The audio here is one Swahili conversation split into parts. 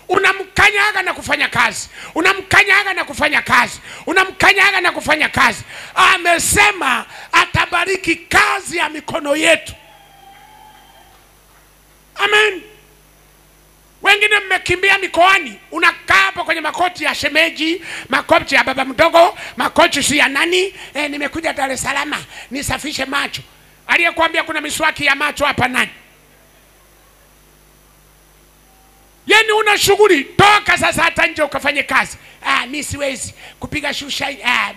unamkanyaga na kufanya kazi, unamkanyaga na kufanya kazi, unamkanyaga na kufanya kazi. Amesema atabariki kazi ya mikono yetu. Amen. Wengine mmekimbia mikoani, unakaa hapo kwenye makoti ya shemeji, makoti ya baba mdogo, makoti si ya nani. Nimekuja Dar es Salaam nisafishe macho. Aliyekuambia kuna miswaki ya macho hapa nani? Yani una shughuli, toka sasa hata nje ukafanye kazi. Mimi siwezi kupiga shusha,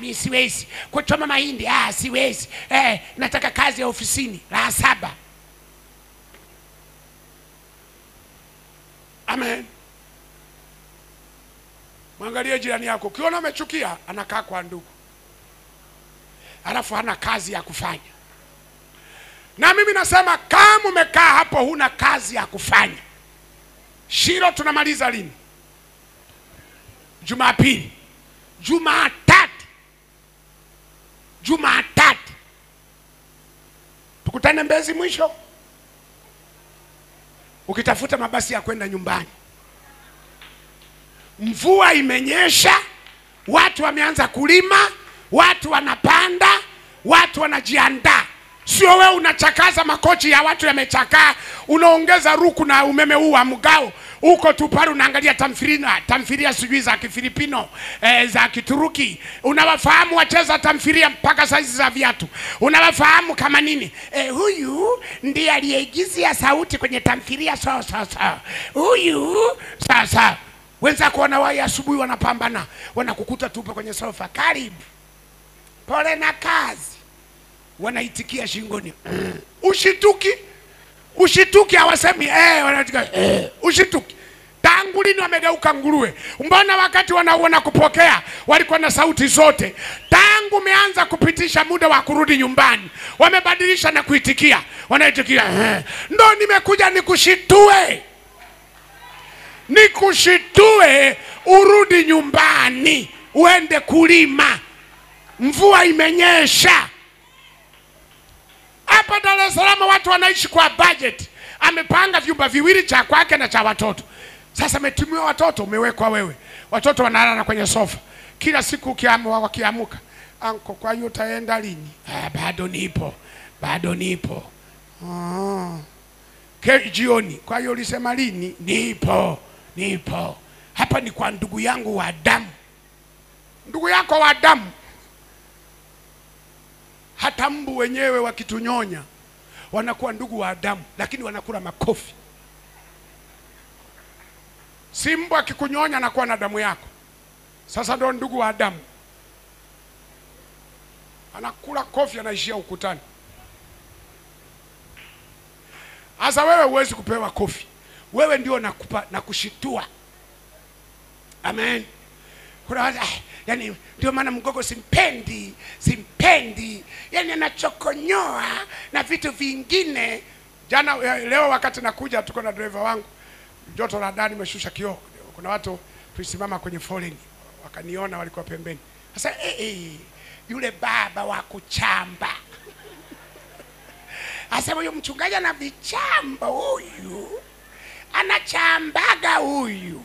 mimi siwezi kuchoma mahindi, siwezi. Nataka kazi ya ofisini la 7. Amen. Mwangalie jirani yako, ukiona amechukia anakaa kwa ndugu, alafu hana kazi ya kufanya. Na mimi nasema kama umekaa hapo huna kazi ya kufanya, Shiro tunamaliza lini? Jumapili. Jumatatu tukutane Mbezi mwisho, ukitafuta mabasi ya kwenda nyumbani. Mvua imenyesha, watu wameanza kulima, watu wanapanda, watu wanajiandaa. Sio wewe unachakaza makochi ya watu yamechakaa, unaongeza ruku na umeme huu wa mgao. Uko tu pale unaangalia tamthilia sijui za Kifilipino, za Kituruki. Unawafahamu wacheza tamthilia mpaka saizi za viatu. Unawafahamu kama nini? Huyu ndiye aliyeigizia sauti kwenye tamthilia sasa. Huyu sasa. Wenza kuona wao asubuhi wanapambana, wanakukuta tupo kwenye sofa. Karibu. Pole na kazi. Wanaitikia shingoni. Ushituki hawasemi wanatikia ushituki. Tangu lini wamegeuka nguruwe? Mbona wakati wanaona kupokea walikuwa na sauti zote? Tangu umeanza kupitisha muda wa kurudi nyumbani wamebadilisha na kuitikia. Wanaitikia ndo nimekuja nikushitue. Nikushitue urudi nyumbani, uende kulima. Mvua imenyesha. Hapa Dar es Salaam watu wanaishi kwa budget. Amepanga vyumba viwili, cha kwake na cha watoto. Sasa ametumia watoto, umewekwa wewe. Watoto wanalala kwenye sofa. Kila siku wakiamuka, anko kwa hiyo utaenda lini? Bado nipo. Jioni, kwa hiyo ulisema lini? Nipo. Hapa ni kwa ndugu yangu wa damu. Ndugu yako wa damu. Hata mbu wenyewe wakitunyonya wanakuwa ndugu wa damu, lakini wanakula makofi. Si mbu akikunyonya anakuwa na damu yako. Sasa ndo ndugu wa damu. Anakula kofi, anaishia ukutani. Asa wewe huwezi kupewa kofi. Wewe ndio nakupa na kushitua. Amen. Kuna yani ndio maana Mgogo simpendi. Yani anachokonyoa na vitu vingine. Leo wakati nakuja tuko na driver wangu, joto la ndani meshusha kioo. Kuna watu tulisimama kwenye foleni, wakaniona walikuwa pembeni. Sasa yule baba wa kuchamba. Asa huyo mchungaji ana vichamba huyu. Anachambaga huyu.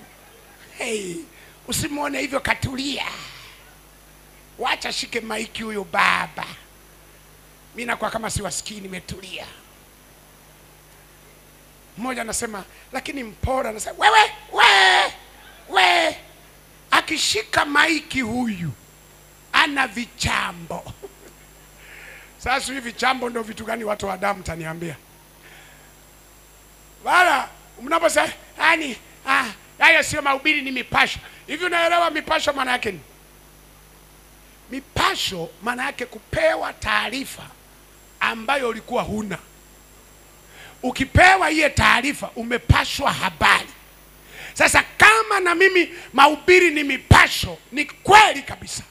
Usimuone hivyo, katulia. Wacha shike maiki huyo baba. Mimi nakuwa kama siwasikii, nimetulia. Mmoja anasema lakini mpora, anasema wewe akishika maiki huyu ana vichambo. Sasa hivi vichambo ndio vitu gani watu wa damu taniambia? Wala mnaposema haya sio mahubiri, ni mipasho. Hivi unaelewa mipasho maana yake ni? Mipasho maana yake kupewa taarifa ambayo ulikuwa huna. Ukipewa hiyo taarifa umepashwa habari. Sasa kama na mimi mahubiri ni mipasho, ni kweli kabisa.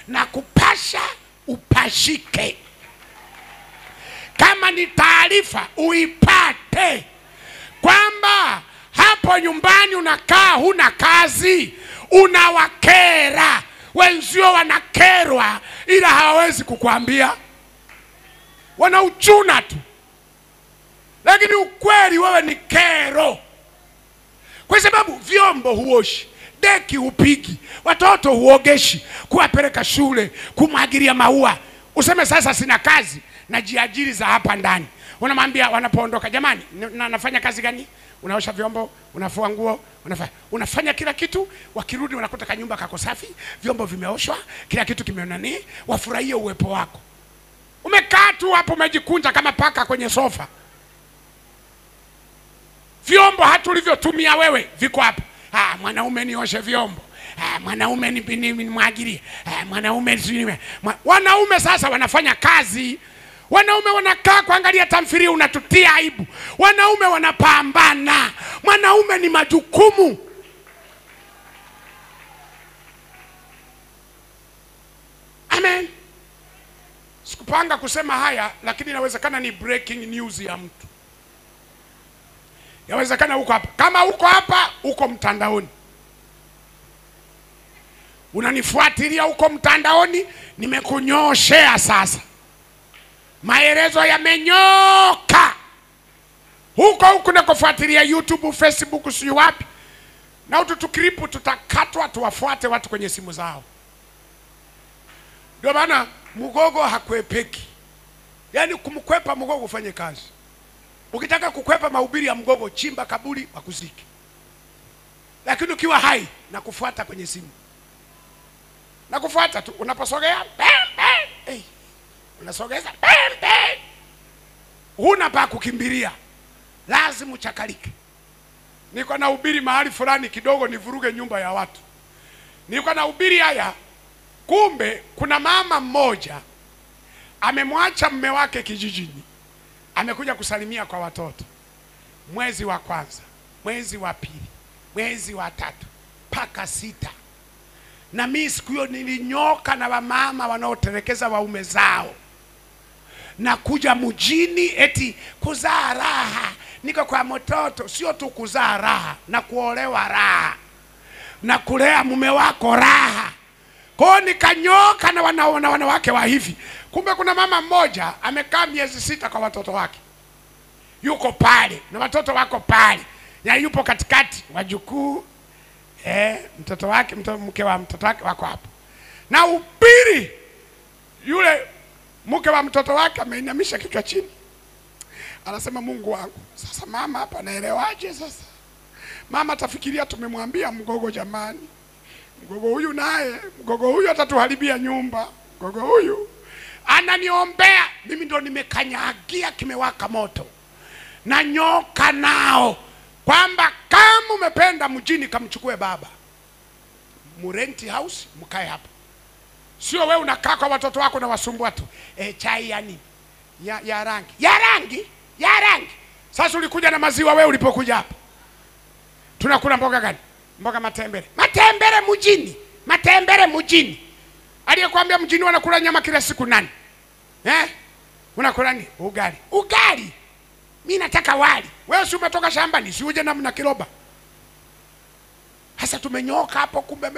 Na kupasha upashike. Kama ni taarifa uipate. Kwamba hapo nyumbani unakaa huna kazi, unawakera. Wenzio wanakerwa ila hawawezi kukuambia. Wanauchuna tu. Lakini ukweli wewe ni kero. Kwa sababu vyombo huoshi, deki hupigi, watoto huogeshi, kuwapeleka shule, kumwagilia maua. Useme sasa sina kazi, najiajiri za hapa ndani. Unamwambia wanapoondoka, jamani, nafanya kazi gani? Unaosha vyombo, unafua nguo, unafanya kila kitu. Wakirudi wanakuta kanyumba kako safi, vyombo vimeoshwa, kila kitu kimeonani, wafurahie uwepo wako. Umekaa tu hapo umejikunja kama paka kwenye sofa. Vyombo hata ulivyotumia wewe viko hapo. Mwanaume nioshe vyombo. Mwanaume nimwagilie. Mwanaume wanaume sasa wanafanya kazi. Wanaume wanakaa kuangalia tamthilia, unatutia aibu. Wanaume wanapambana. Mwanaume ni majukumu. Amen. Sikupanga kusema haya, lakini inawezekana ni breaking news ya mtu. Yawezekana uko hapa. Kama uko hapa, uko mtandaoni. Unanifuatilia uko mtandaoni, nimekunyoshea sasa. Maelezo yamenyoka. Huko nakufuatilia YouTube, Facebook, sio wapi. Na ututukripu tutakatwa tuwafuate watu kwenye simu zao. Ndio maana mgogo hakwepeki. Yaani kumkwepa mgogo ufanye kazi. Ukitaka kukwepa mahubiri ya mgogo, chimba kaburi wakuzike. Lakini ukiwa hai na kufuata kwenye simu. Na kufuata tu unaposogea, hey. Unasogeza, huna pa kukimbilia. Lazima uchakalike. Niko na ubiri mahali fulani kidogo nivuruge nyumba ya watu. Niko na ubiri haya, kumbe kuna mama mmoja amemwacha mume wake kijijini. Amekuja kusalimia kwa watoto. Mwezi wa kwanza, mwezi wa pili, mwezi wa tatu, mpaka 6. Na mimi siku hiyo nilinyoka na wamama wanaotelekeza waume zao. Na kuja mjini eti kuzaa raha. Niko kwa mtoto, sio tu kuzaa raha, na kuolewa raha. Na kulea mume wako raha. Kwa nikanyoka na wanawake wa hivi. Kumbe kuna mama mmoja amekaa miezi 6 kwa watoto wake. Yuko pale na watoto wako pale. Na yupo katikati wajukuu, mtoto wake, mke wa mtoto wake wako hapo. Na ubiri yule mke wa mtoto wake ameinamisha kichwa chini. Anasema, Mungu wangu, sasa mama hapa naelewaje sasa? Mama tafikiria tumemwambia mgogo, jamani. Mgogo huyu naye, mgogo huyu atatuharibia nyumba. Mgogo huyu ananiombea, mimi ndo nimekanyagia kimewaka moto. Na nyoka nao kwamba kama umependa mjini kamchukue baba. Murenti house mkae hapo. Sio wewe unakaa kwa watoto wako na wasumbua tu. Chai ya nini? Ya rangi. Ya rangi? Ya rangi. Sasa ulikuja na maziwa wewe ulipokuja hapa. Tunakula mboga gani? Mboga matembele. Matembele mjini. Matembele mjini. Aliyekwambia mjini wanakula nyama kila siku nani? Unakula nini? Ugali. Ugali. Mimi nataka wali. Wewe si umetoka shambani, si uje na kiroba. Hasa tumenyoka hapo kumbe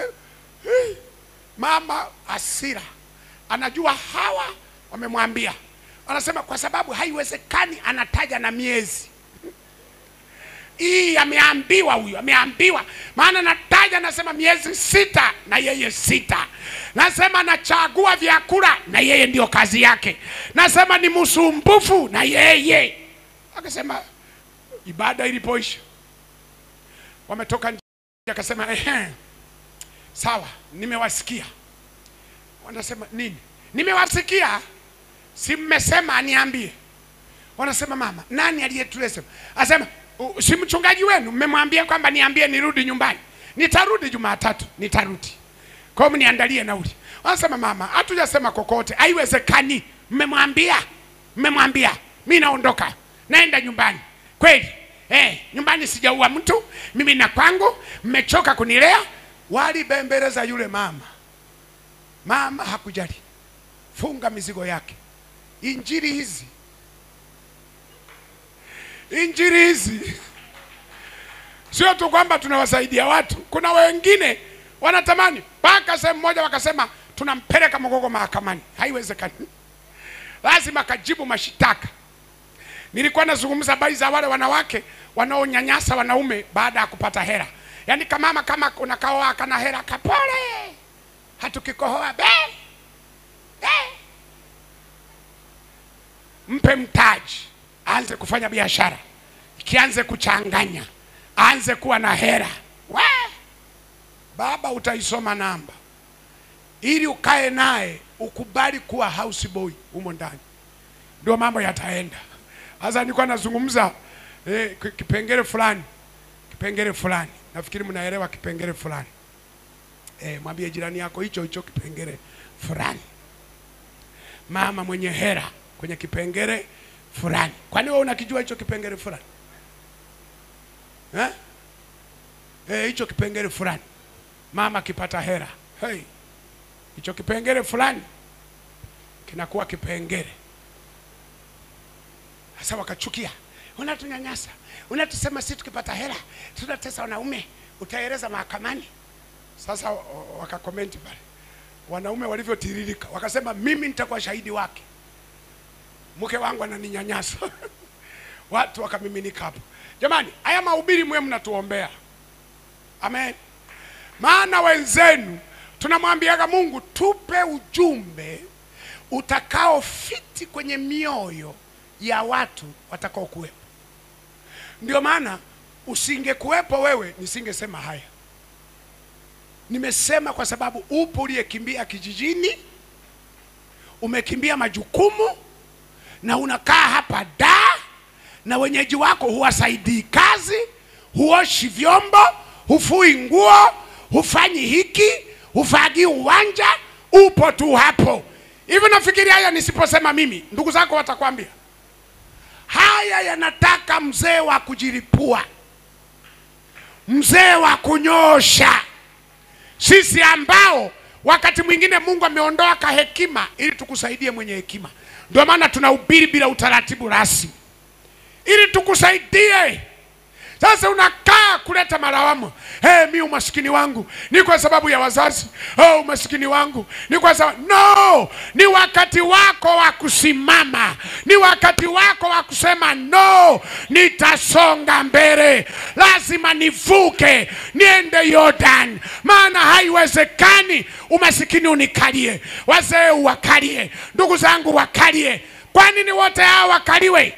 mama hasira. Anajua hawa wamemwambia. Anasema kwa sababu haiwezekani, anataja na miezi. Hii ameambiwa huyu, ameambiwa. Maana nataja anasema miezi 6 na yeye 6. Nasema nachagua vyakula na yeye ndio kazi yake. Nasema ni msumbufu na yeye. Akasema ibada ilipoisha, wametoka nje, akasema sawa, nimewasikia. Wanasema nini? Nimewasikia. Si mmesema aniambie. Wanasema mama, nani aliyetulesema? Asema si mchungaji wenu mmemwambia kwamba niambie nirudi nyumbani. Nitarudi Jumatatu, nitarudi. Kwa hiyo mniandalie nauli. Wanasema mama, hatujasema kokote, haiwezekani. Mmemwambia? Mmemwambia. Mimi naondoka. Naenda nyumbani. Kweli? Nyumbani sijaua mtu, mimi na kwangu, mmechoka kunilea. Walibembeleza yule mama. Mama hakujali. Funga mizigo yake. Injili hizi sio tu kwamba tunawasaidia watu. Kuna wengine wanatamani mpaka sehemu moja wakasema tunampeleka mgogo mahakamani. Haiwezekani. Lazima kajibu mashitaka. Nilikuwa nazungumza habari za wale wanawake wanaonyanyasa wanaume baada ya kupata hela. Yaani kama unakaoa kana hela kapole, hatukikohoa mpe mtaji, aanze kufanya biashara, ikianze kuchanganya, aanze kuwa na hela. Baba, utaisoma namba ili ukae naye, ukubali kuwa house boy humo ndani, ndio mambo yataenda. Sasa nilikuwa nazungumza kipengele fulani, nafikiri mnaelewa kipengele fulani. Mwambie jirani yako hicho kipengele fulani, mama mwenye hera kwenye kipengele fulani. Kwani wewe unakijua hicho kipengele fulani? Hicho kipengele fulani, mama kipata hera, hicho kipengele fulani kinakuwa kipengele. Sasa wakachukia, unatunyanyasa, unatusema sisi tukipata hela tunatesa wanaume, utaeleza mahakamani. Sasa wakakomenti pale, wanaume walivyotiririka, wakasema mimi nitakuwa shahidi wake, mke wangu ananinyanyasa. Watu wakamiminika hapo. Jamani, haya mahubiri mwe mnatuombea. Amen. Maana wenzenu tunamwambiaga Mungu tupe ujumbe utakao fiti kwenye mioyo ya watu watakao kuwepo. Ndio maana usingekuwepo wewe nisingesema haya. Nimesema kwa sababu upo uliyekimbia kijijini, umekimbia majukumu, na unakaa hapa na wenyeji wako huwasaidii kazi, huoshi vyombo, hufui nguo, hufanyi hiki, hufagi uwanja, upo tu hapo. Hivi nafikiri haya nisiposema mimi, ndugu zako watakwambia haya yanataka mzee wa kujiripua, mzee wa kunyosha. Sisi ambao wakati mwingine Mungu ameondoa hekima ili tukusaidie mwenye hekima. Ndio maana tunahubiri bila utaratibu rasmi ili tukusaidie. Sasa unakaa kuleta malawamu, mimi umaskini wangu ni kwa sababu ya wazazi, umaskini wangu ni kwa sababu. No, ni wakati wako wa kusimama, ni wakati wako wa kusema no, nitasonga mbele, lazima nivuke niende Jordan. Maana haiwezekani umaskini unikalie, wazee wakalie, ndugu zangu wakalie. Kwa nini wote hao wakaliwe?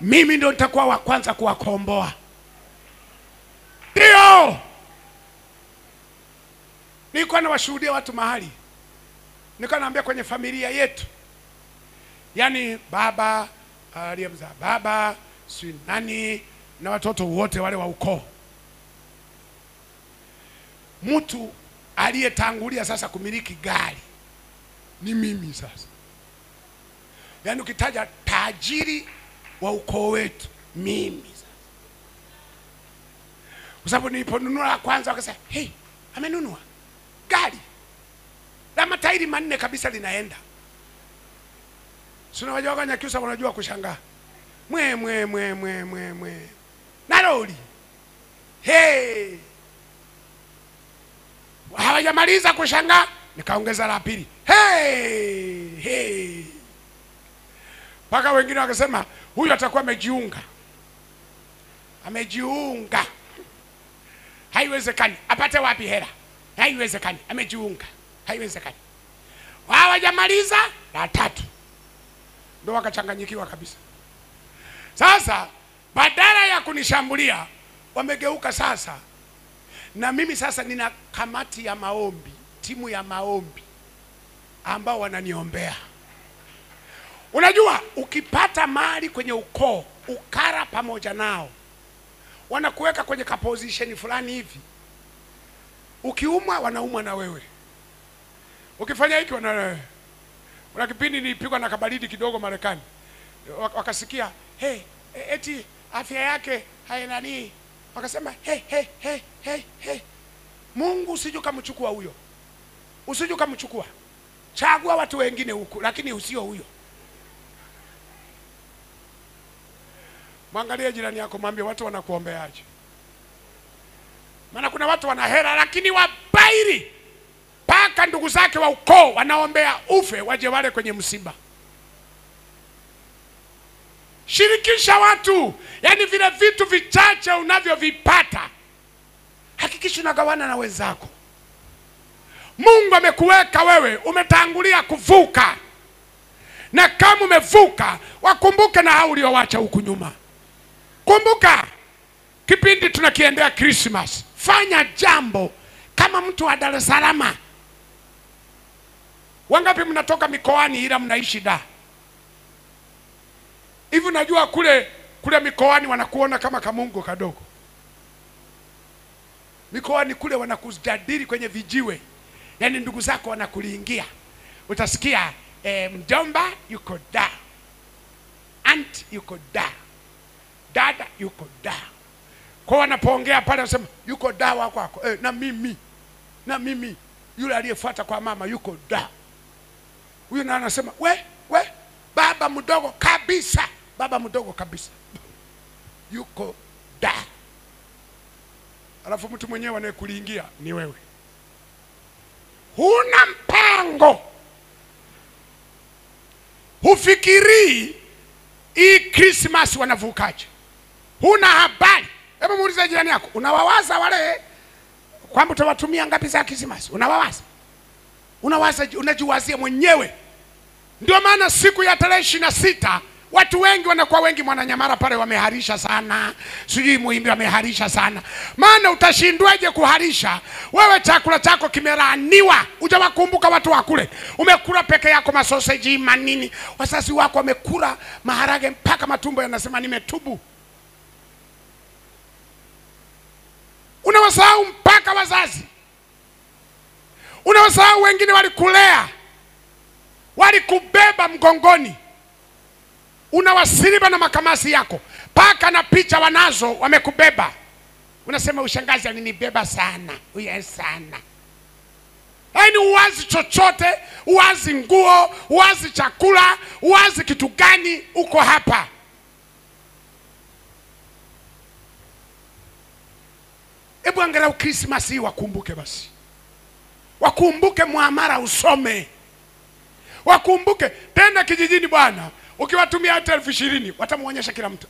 Mimi ndio nitakuwa wa kwanza kuwakomboa. Ndio nilikuwa nawashuhudia watu mahali, nilikuwa naambia kwenye familia yetu, yani baba aliyemzaa baba, si nani, na watoto wote wale wa ukoo, mtu aliyetangulia sasa kumiliki gari ni mimi sasa. Yani ukitaja tajiri wa ukoo wetu, mimi sasa. Kwa sababu niliponunua la kwanza wakasema, amenunua gari la matairi 4 kabisa linaenda. Sina wajua kwa Nyakyusa wanajua kushangaa. Mwe. Na lori. Hawajamaliza kushangaa, nikaongeza la pili. Paka wengine wakasema huyu atakuwa amejiunga. Haiwezekani. Apate wapi hela? Haiwezekani. Amejiunga. Haiwezekani. Hawajamaliza la 3. Ndio wakachanganyikiwa kabisa. Sasa badala ya kunishambulia, wamegeuka sasa. Na mimi sasa nina kamati ya maombi, timu ya maombi ambao wananiombea. Unajua, ukipata mali kwenye ukoo, ukara pamoja nao, wanakuweka kwenye position fulani hivi. Ukiumwa wanaumwa na wewe, ukifanya hiki wana. Kuna kipindi nilipigwa na kabaridi kidogo Marekani, wakasikia eti afya yake hainani, wakasema Mungu usije kumchukua huyo, usije kumchukua, chagua watu wengine huku, lakini usio huyo. Mwangalie jirani yako, mwambie watu wanakuombeaje. Maana kuna watu wana hela lakini wabairi, paka ndugu zake wa ukoo wanaombea ufe waje wale kwenye msiba. Shirikisha watu. Yaani vile vitu vichache unavyovipata, hakikisha unagawana na wenzako. Mungu amekuweka wewe, umetangulia kuvuka. Na kama umevuka, wakumbuke na hao uliowacha huku nyuma. Kumbuka kipindi tunakiendea Christmas, fanya jambo kama mtu wa Dar es Salaam. Wangapi mnatoka mikoani ila mnaishi da? Hivi unajua kule mikoani wanakuona kama kamungu kadogo. Mikoani kule wanakujadili kwenye vijiwe. Yaani ndugu zako wanakuliingia. Utasikia mjomba yuko da, aunt yuko da, dada yuko da. Kwa wanapoongea pale wanasema yuko da wako na mimi yule aliyefuata kwa mama yuko da. Huyu na anasema we baba mdogo kabisa yuko da. Alafu mtu mwenyewe anayekuliingia ni wewe. Huna mpango, hufikiri hii Christmas wanavukaje, huna habari. Hebu muulize jirani yako, unawawaza wale kwamba utawatumia ngapi za Christmas? Unawawaza? Unajiwazia mwenyewe. Ndio maana siku ya tarehe 26 watu wengi wanakuwa wengi. Mwananyamara pale wameharisha sana, sijui Muhimbi wameharisha sana. Maana utashindwaje kuharisha? Wewe chakula chako kimeraniwa, hujawakumbuka watu wa kule. Umekula peke yako masoseji manini, wazazi wako wamekula maharage mpaka matumbo yanasema nimetubu. Unawasahau mpaka wazazi. Unawasahau wengine walikulea, walikubeba mgongoni. Unawasiliba na makamasi yako, paka na picha wanazo wamekubeba. Unasema ushangazi alinibeba sana, uye sana. Yaani uwazi chochote, uwazi nguo, uwazi chakula, uwazi kitu gani uko hapa. Ebu angalau Christmas hii wakumbuke basi. Wakumbuke muamara usome. Wakumbuke tena kijijini bwana. Ukiwatumia hata 20,000 watamuonyesha kila mtu.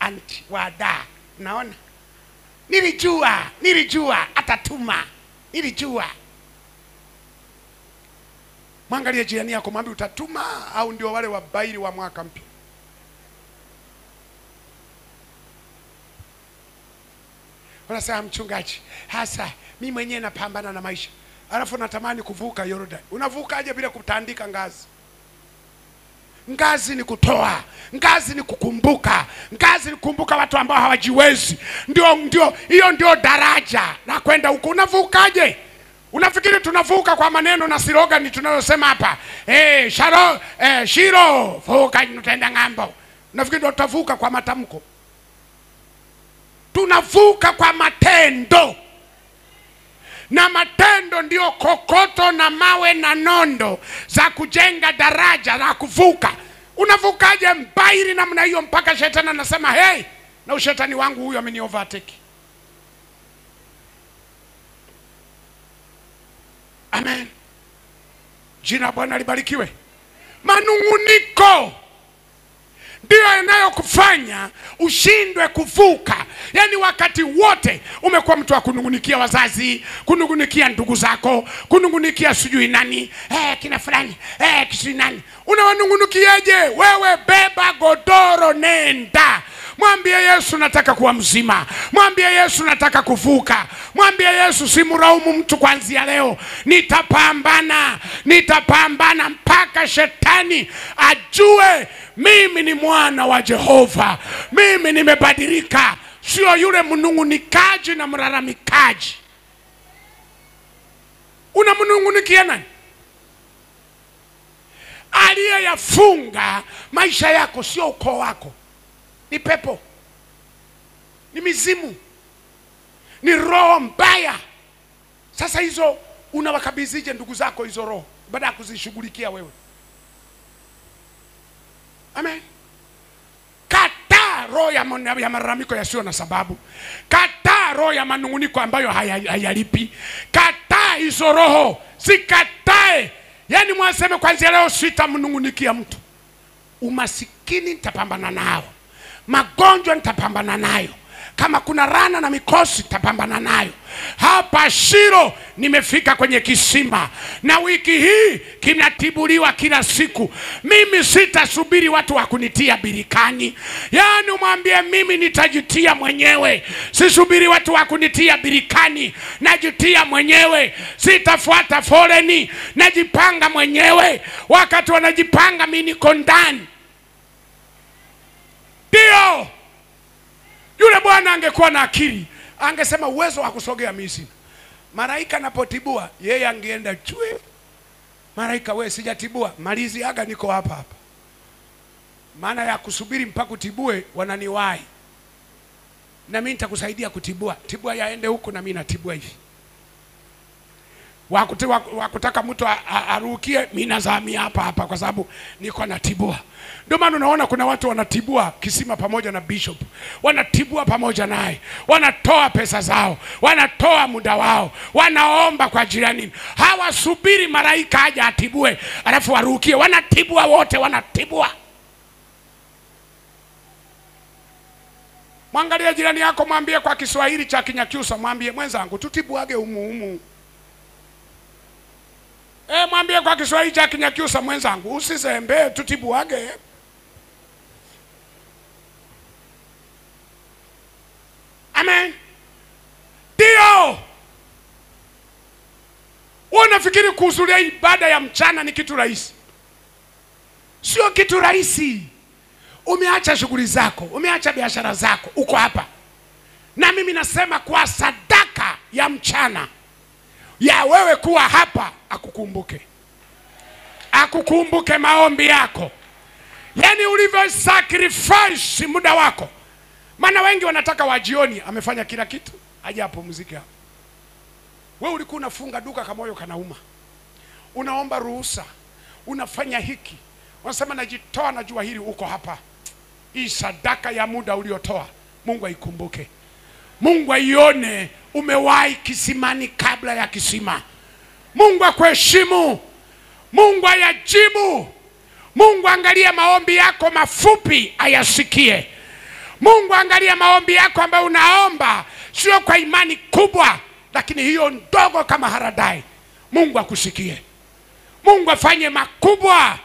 Anti wada. Naona? Nilijua atatuma. Nilijua. Mwangalie jirani yako, mwambie utatuma au ndio wale wabairi wa mwaka mpya. Unasema mchungaji, hasa mimi mwenyewe napambana na maisha, alafu natamani kuvuka Yordani. Unavukaje bila kutandika ngazi? Ngazi ni kutoa, ngazi ni kukumbuka, ngazi ni kukumbuka watu ambao hawajiwezi. Hiyo ndio daraja na kwenda huko. Unavukaje? Unafikiri tunavuka kwa maneno na slogan tunayosema hapa? Shiro, vuka nitaenda ngambo. Unafikiri tutavuka kwa matamko? Tunavuka kwa matendo. Na matendo ndio kokoto na mawe na nondo za kujenga daraja la kuvuka. Unavukaje mbairi namna hiyo mpaka shetani anasema hey, na ushetani wangu huyo ameni overtake. Amen. Jina Bwana libarikiwe. Manunguniko ndio yanayokufanya ushindwe kuvuka. Yaani wakati wote umekuwa mtu wa kunungunikia wazazi, kunungunikia ndugu zako, kunungunikia sijui nani, kina fulani, kisui nani. Unawanungunikiaje? Wewe beba godoro, nenda. Mwambie Yesu nataka kuwa mzima. Mwambie Yesu nataka kuvuka. Mwambie Yesu simlaumu mtu kuanzia leo. Nitapambana mpaka shetani ajue mimi ni mwana wa Jehova. Mimi nimebadilika. Sio yule mnungunikaji na mlalamikaji. Unamnungunikia nani? Aliyeyafunga maisha yako sio ukoo wako. Ni pepo, ni mizimu, ni roho mbaya. Sasa hizo unawakabizije ndugu zako hizo roho baada ya kuzishughulikia wewe? Amen. Kataa roho ya malalamiko yasiyo na sababu. Kataa roho ya manunguniko ambayo hayalipi. Kataa hizo roho, sikatae. Yaani mwaseme kwanza leo sitamnungunikia mtu. Umasikini umaskini nitapambana nao, magonjwa nitapambana nayo, kama kuna rana na mikosi nitapambana nayo. Hapa Shiro nimefika kwenye kisima, na wiki hii kinatibuliwa kila siku. Mimi sitasubiri watu wa kunitia birikani. Yaani umwambie mimi nitajitia mwenyewe. Sisubiri watu wa kunitia birikani, najitia mwenyewe. Sitafuata foleni, najipanga mwenyewe. Wakati wanajipanga mimi niko ndani. Ndio. Yule bwana angekuwa na akili, angesema uwezo wa kusogea mimi sina. Malaika anapotibua, yeye angeenda chwe. Malaika, wewe sijatibua, malizi aga niko hapa hapa. Maana ya kusubiri mpaka utibue wananiwahi. Na mimi nitakusaidia kutibua. Tibua yaende huko na mimi natibua hivi. Wakutaka mtu arukie, mimi nazamia hapa hapa kwa sababu niko natibua. Ndio maana unaona kuna watu wanatibua kisima pamoja na bishop. Wanatibua pamoja naye. Wanatoa pesa zao, wanatoa muda wao, wanaomba kwa jirani. Hawasubiri malaika aje atibue alafu warukie. Wanatibua wote, wanatibua. Mwangalie jirani yako, mwambie kwa Kiswahili cha Kinyakyusa, mwambie mwenzangu tutibuage humu. Mwambie kwa Kiswahili cha Kinyakyusa, mwenzangu usizembe, tutibuage. Amen. Ndio. Unafikiri kuhudhuria ibada ya mchana ni kitu rahisi? Sio kitu rahisi. Umeacha shughuli zako, umeacha biashara zako, uko hapa. Na mimi nasema kwa sadaka ya mchana ya wewe kuwa hapa, akukumbuke. Akukumbuke maombi yako. Yaani ulivyo sacrifice muda wako. Maana wengi wanataka wajioni amefanya kila kitu, aje apumzike hapo. Wewe ulikuwa unafunga duka kama moyo kanauma. Unaomba ruhusa, unafanya hiki. Unasema najitoa, najua hili, uko hapa. Hii sadaka ya muda uliotoa, Mungu aikumbuke. Mungu aione umewahi kisimani kabla ya kisima. Mungu akuheshimu. Mungu ayajibu. Mungu angalia maombi yako mafupi ayasikie. Mungu angalia maombi yako ambayo unaomba sio kwa imani kubwa, lakini hiyo ndogo kama haradai. Mungu akusikie. Mungu afanye makubwa,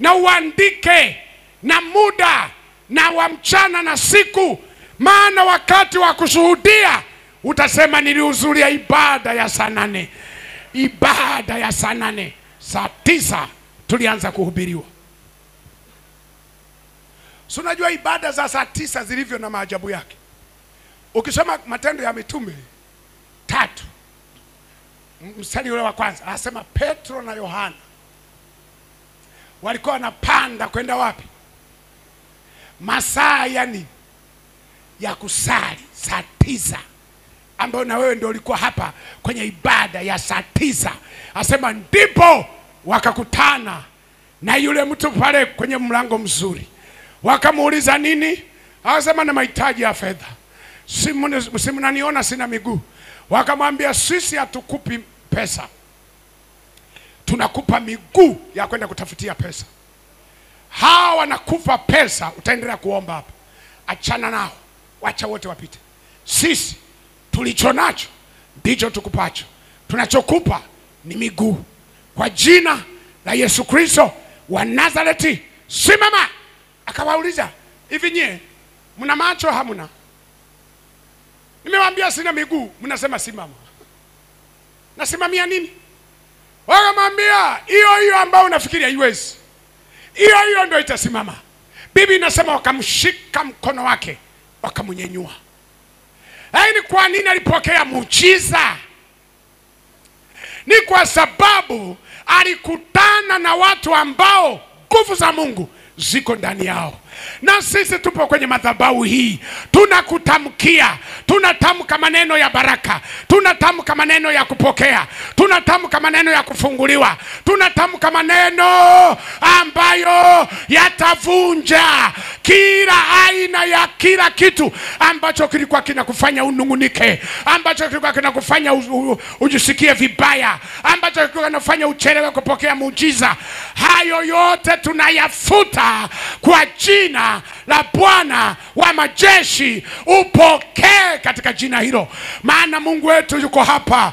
na uandike na muda na wa mchana na siku. Maana wakati wa kushuhudia utasema nilihudhuria ibada ya saa 8. Ibada ya saa 8, saa 9 tulianza kuhubiriwa. So unajua ibada za saa 9 zilivyo na maajabu yake. Ukisoma Matendo ya Mitume 3 mstari ule wa kwanza, anasema Petro na Yohana walikuwa wanapanda kwenda wapi? Masaa yani ya kusali saa 9, ambayo na wewe ndio ulikuwa hapa kwenye ibada ya saa 9. Asema ndipo wakakutana na yule mtu pale kwenye mlango mzuri. Wakamuuliza nini? Akasema na mahitaji ya fedha. Si mnaniona sina miguu. Wakamwambia sisi hatukupi pesa, tunakupa miguu ya kwenda kutafutia pesa. Hawa wanakupa pesa, utaendelea kuomba hapa. Achana nao, wacha wote wapite. Sisi tulicho nacho ndicho tukupacho. Tunachokupa ni miguu. Kwa jina la Yesu Kristo wa Nazareti, simama. Akawauliza, hivi nyie mna macho hamuna? Nimewaambia sina miguu, mnasema simama. Nasimamia nini? Wakamwambia hiyo ambao unafikiria haiwezi, hiyo ndio itasimama. Biblia inasema wakamshika mkono wake, wakamnyenyua. Lakini kwa nini alipokea muujiza? Ni kwa sababu alikutana na watu ambao nguvu za Mungu ziko ndani yao. Na sisi tupo kwenye madhabahu hii, tunakutamkia, tunatamka maneno ya baraka, tunatamka maneno ya kupokea, tunatamka maneno ya kufunguliwa, tunatamka maneno ambayo yatavunja kila aina ya kila kitu ambacho kilikuwa kinakufanya unungunike, ambacho kilikuwa kinakufanya ujisikie vibaya, ambacho kilikuwa kinafanya uchelewe kupokea muujiza. Hayo yote tunayafuta kwa jina la Bwana wa majeshi. Upokee katika jina hilo, maana Mungu wetu yuko hapa